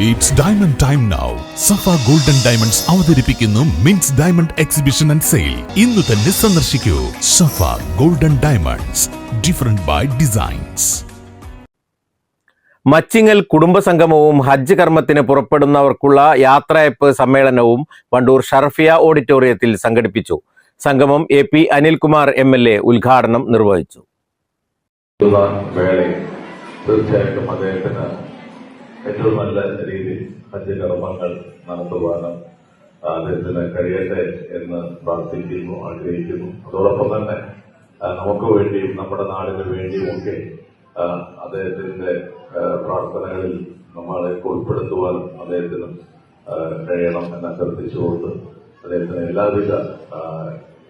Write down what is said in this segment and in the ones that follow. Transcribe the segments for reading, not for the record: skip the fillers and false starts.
It's diamond time now. Safa Golden Diamonds അവതരിപ്പിക്കുന്നു മിൻസ് diamond exhibition and sale. ഇന്ന് തന്നെ സന്ദർശിക്കൂ Safa golden diamonds, different by designs. Machingal കുടുംബസംഗമവും ഹജ്ജ് കർമ്മത്തിന് പുറപ്പെടുന്നവർക്കുള്ള യാത്രയപ്പ് സമ്മേളനവും വണ്ടൂർ ഷർഫിയ ഓഡിറ്റോറിയത്തിൽ സംഘടിപ്പിച്ചു. സംഗമം AP അനിൽകുമാർ MLA ഉദ്ഘാടനം നിർവഹിച്ചു. തീർച്ചയായിട്ടും അദ്ദേഹത്തിന് ഏറ്റവും നല്ല രീതിയിൽ ഹജ്ജ് കർമ്മങ്ങൾ നടത്തുവാനും അദ്ദേഹത്തിന് കഴിയട്ടെ എന്ന് പ്രാർത്ഥിക്കുന്നു, ആഗ്രഹിക്കുന്നു. അതോടൊപ്പം തന്നെ നമുക്ക് വേണ്ടിയും നമ്മുടെ നാടിന് വേണ്ടിയുമൊക്കെ അദ്ദേഹത്തിന്റെ പ്രാർത്ഥനകളിൽ നമ്മളെ ഉൾപ്പെടുത്തുവാനും അദ്ദേഹത്തിന് കഴിയണം എന്ന് അഭ്യർത്ഥിച്ചുകൊണ്ട് അദ്ദേഹത്തിന് എല്ലാവിധ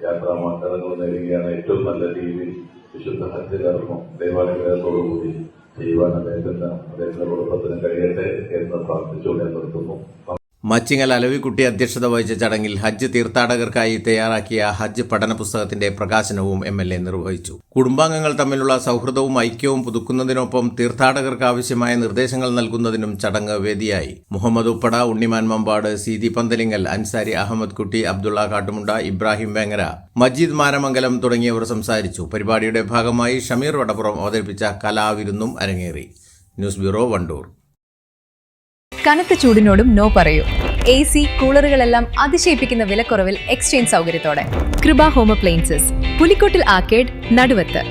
യാത്രാമാർഗങ്ങളും നേരുകയാണ്. ഏറ്റവും നല്ല രീതിയിൽ വിശുദ്ധ ഹജ്ജ് കർമ്മം ദൈവാനുഗ്രഹത്തോടുകൂടി ചെയ്യുവാൻ അദ്ദേഹത്തിന്റെ കുടുംബത്തിന് കഴിയട്ടെ എന്ന് പ്രാർത്ഥിച്ചുകൊണ്ട് നിർത്തുന്നു. മച്ചിങ്ങൽ അലവിക്കുട്ടി അധ്യക്ഷത വഹിച്ച ചടങ്ങിൽ ഹജ്ജ് തീർത്ഥാടകർക്കായി തയ്യാറാക്കിയ ഹജ്ജ് പഠന പുസ്തകത്തിന്റെ പ്രകാശനവും MLA നിർവഹിച്ചു. കുടുംബാംഗങ്ങൾ തമ്മിലുള്ള സൗഹൃദവും ഐക്യവും പുതുക്കുന്നതിനൊപ്പം തീർത്ഥാടകർക്ക് ആവശ്യമായ നിർദ്ദേശങ്ങൾ നൽകുന്നതിനും ചടങ്ങ് വേദിയായി. മുഹമ്മദ് ഉപ്പട, ഉണ്ണിമാൻ മമ്പാട്, സീതി പന്തലിങ്ങൽ, അൻസാരി അഹമ്മദ് കുട്ടി, അബ്ദുള്ള കാട്ടുമുണ്ട, ഇബ്രാഹിം വേങ്ങര, മജീദ് മാനമംഗലം തുടങ്ങിയവർ സംസാരിച്ചു. പരിപാടിയുടെ ഭാഗമായി ഷമീർ വടപ്പുറം അവതരിപ്പിച്ച കലാവിരുന്നും അരങ്ങേറി. News bureau, Wandoor. കനത്ത ചൂടിനോടും നോ പറയൂ. AC, കൂളറുകളെല്ലാം അതിശയിപ്പിക്കുന്ന വിലക്കുറവിൽ എക്സ്ചേഞ്ച് സൗകര്യത്തോടെ. കൃപ ഹോം അപ്ലയൻസസ്, പുലിക്കോട്ടിൽ ആർക്കേഡ്, നടുവത്ത്.